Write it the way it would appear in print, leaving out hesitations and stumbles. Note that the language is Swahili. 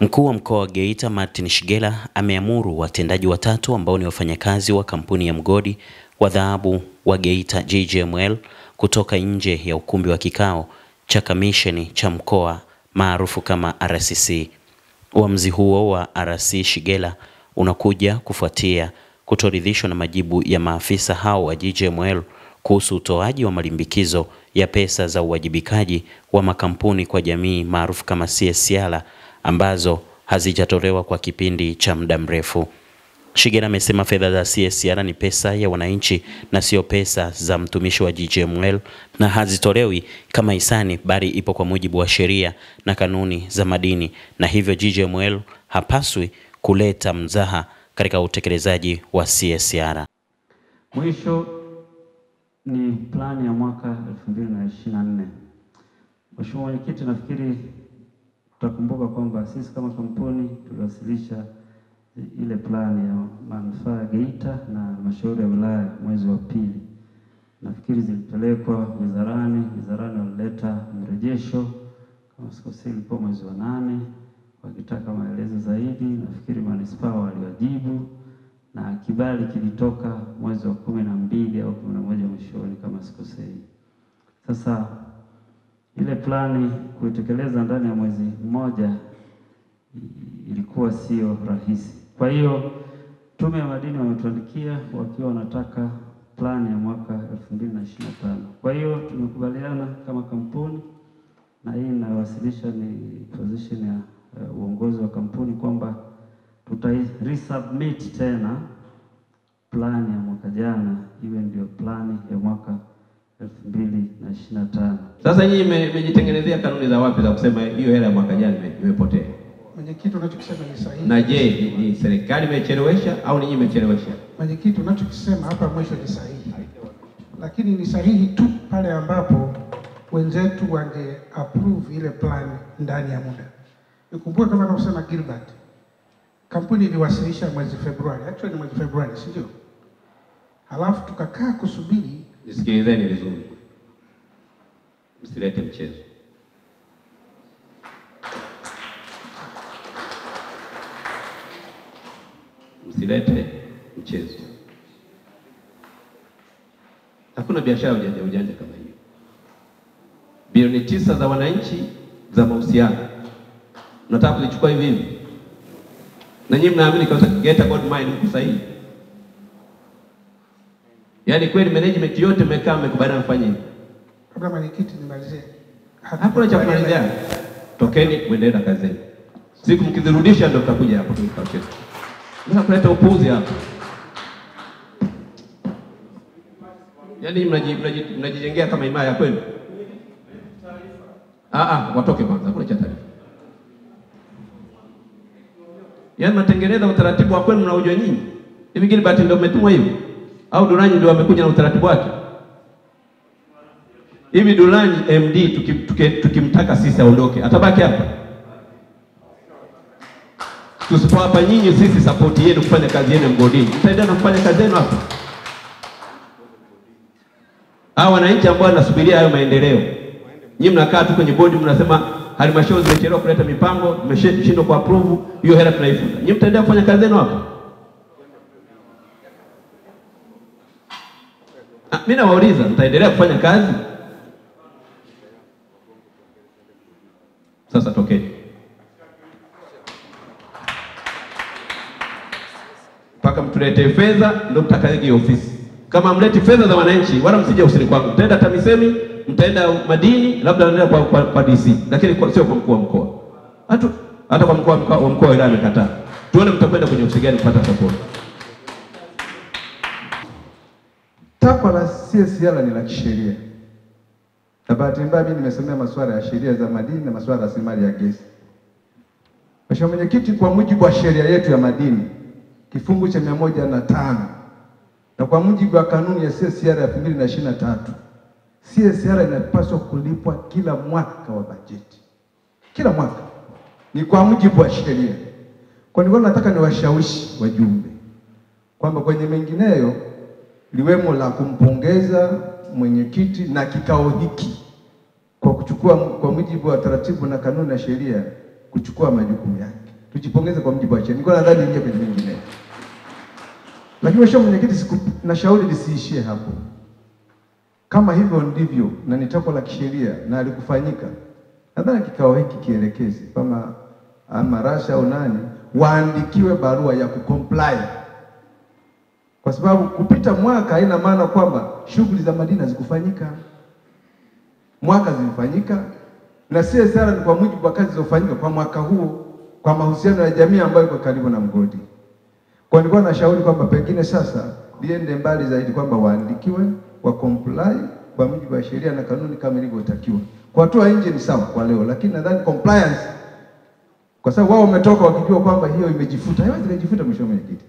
Mkuu wa mkoa wa Geita Martin Shigela ameamuru watendaji watatu ambao ni wafanyakazi wa kampuni ya mgodi wa dhahabu wa Geita GGML kutoka nje ya ukumbi wa kikao cha kamisheni cha mkoa maarufu kama RCC. Uamuzi huo wa RC Shigela unakuja kufuatia kutoridhishwa na majibu ya maafisa hao wa GGML kuhusu utoaji wa malimbikizo ya pesa za uwajibikaji wa makampuni kwa jamii maarufu kama CSR ambazo hazijatolewa kwa kipindi cha muda mrefu. Shigela amesema fedha za CSR ni pesa ya wananchi na sio pesa za mtumishi wa GGML na hazitolewi kama hisani bali ipo kwa mujibu wa sheria na kanuni za madini, na hivyo GGML hapaswi kuleta mzaha katika utekelezaji wa CSR. Mwisho ni plani ya mwaka 2024. Mheshimiwa Mwenyekiti, nafikiri tutakumbuka kwamba sisi kama kampuni tuliwasilisha ile plani ya manufaa ya Geita na halmashauri ya wilaya mwezi wa pili. Nafikiri zilipelekwa wizarani walileta mrejesho kama sikosei ilikuwa mwezi wa 8 wakitaka maelezo zaidi. Nafikiri manispaa waliwajibu na kibali kilitoka mwezi wa 12 au 11 mwishoni kama sikosei. Sasa ile plani kuitekeleza ndani ya mwezi mmoja ilikuwa sio rahisi. Kwa hiyo Tume ya Madini wametuandikia wakiwa wanataka plani ya mwaka 2025. Kwa hiyo tumekubaliana kama kampuni, na hii inawasilisha ni position ya uongozi wa kampuni kwamba resubmit tena plani ya mwaka jana iwe ndio plani ya mwaka 2025. Sasa nyinyi mmejitengenezea kanuni za wapi za kusema hiyo hela ya mwaka jana imepotea? Mwenyekiti, unachokisema ni sahihi. Na je, ni serikali imechelewesha au ninyi mmechelewesha? Mwenyekiti, unachokisema hapa mwisho ni sahihi. Lakini ni sahihi tu pale ambapo wenzetu wange approve ile plan ndani ya muda. Nikumbuke kama anavyosema Gilbert, kampuni iliwasilisha mwezi Februari, actually mwezi Februari, si ndio? Halafu tukakaa kusubiri. Nisikilizeni vizuri. Msilete mchezo. Msilete mchezo. Hakuna biashara ujanja kama hiyo. Bilioni 9 za wananchi za mahusiano nataka kuzichukua hivi hivi. Na nyinyi mnaamini kwa Geita Gold Mine ni sahihi? Yaani kweli management yote mmekaa mmekubaliana mfanye hivi? Kabla mwenyekiti nimalizie. Hakuna cha kumalizia. Tokeni muendelee na kazi zenu. Siku mkizirudisha ndio tutakuja hapo tukaketi. Mbona kuleta upuuzi hapa? Yaani mnajijengea kama imani ya kwenu? Watoke kwanza, hakuna cha taarifa. Yaani mnatengeneza utaratibu wa kwenu mnaojua nyinyi. Hivi Gilbert ndio umetumwa hivi? Au Duranyi ndio amekuja na utaratibu wake? Hivi Duranyi MD tukimtaka sisi aondoke, atabaki hapa? Tusipowapa nyinyi sisi support yenu kufanya kazi yenu mgodini, mtaendelea na kufanya kazi yenu hapa? Hao wananchi ambao wanasubiria hayo maendeleo, nyinyi mnakaa tu kwenye bodi mnasema halmashauri zimechelewa kuleta mipango, mmeshindwa ku approve, hiyo hela tunaifuta. Nyinyi mtaendelea kufanya kazi yenu hapa? Mimi nawauliza, mtaendelea kufanya kazi? Sasa tokeni. Mpaka mtulete fedha ndio mtakaje ofisi. Kama mleti fedha za wananchi wala msije usiri kwangu. Mtaenda TAMISEMI, mtaenda madini, labda mnaenda kwa DC, lakini sio kwa mkuu wa mkoa. Hata kwa mkuu wa mkoa wilaya amekataa. Tuone mtakwenda kwenye ofisi gani kupata support. Takwa la CSR ni la kisheria. Na bahati mbaya mimi nimesomea masuala ya sheria za madini na masuala ya rasilimali ya gesi. Mheshimiwa Mwenyekiti, kwa mujibu wa sheria yetu ya madini kifungu cha 105 na kwa mujibu wa kanuni ya CSR ya 2023, CSR inapaswa kulipwa kila mwaka wa bajeti. Kila mwaka. Ni kwa mujibu wa sheria. Kwa nini nataka niwashawishi wajumbe kwamba kwenye mengineyo liwemo la kumpongeza mwenyekiti na kikao hiki kwa kuchukua kwa mujibu wa taratibu na kanuni na sheria kuchukua majukumu yake. tujipongeze kwa mujibu wa sheria. Nilikuwa nadhani ingie kwenye mengine. Lakini Mheshimiwa Mwenyekiti, nashauri lisiishie hapo. Kama hivyo ndivyo na ni takwa la kisheria na alikufanyika, nadhani kikao hiki kielekeze kama ama Rasha au nani waandikiwe barua ya kucomply, kwa sababu kupita mwaka haina maana kwamba shughuli za madini hazikufanyika. Mwaka zilifanyika na CSR ni kwa mujibu wa kazi zilizofanyika kwa mwaka huo, kwa mahusiano ya jamii ambayo iko karibu na mgodi. Kwa nilikuwa nashauri kwamba pengine sasa liende mbali zaidi kwamba waandikiwe wa comply kwa mujibu wa sheria na kanuni kama ilivyotakiwa. Kwa hatua nje ni sawa kwa leo, lakini nadhani compliance, kwa sababu wao wametoka wakijua kwamba hiyo imejifuta. Haiwezi kujifuta, Mheshimiwa Mwenyekiti.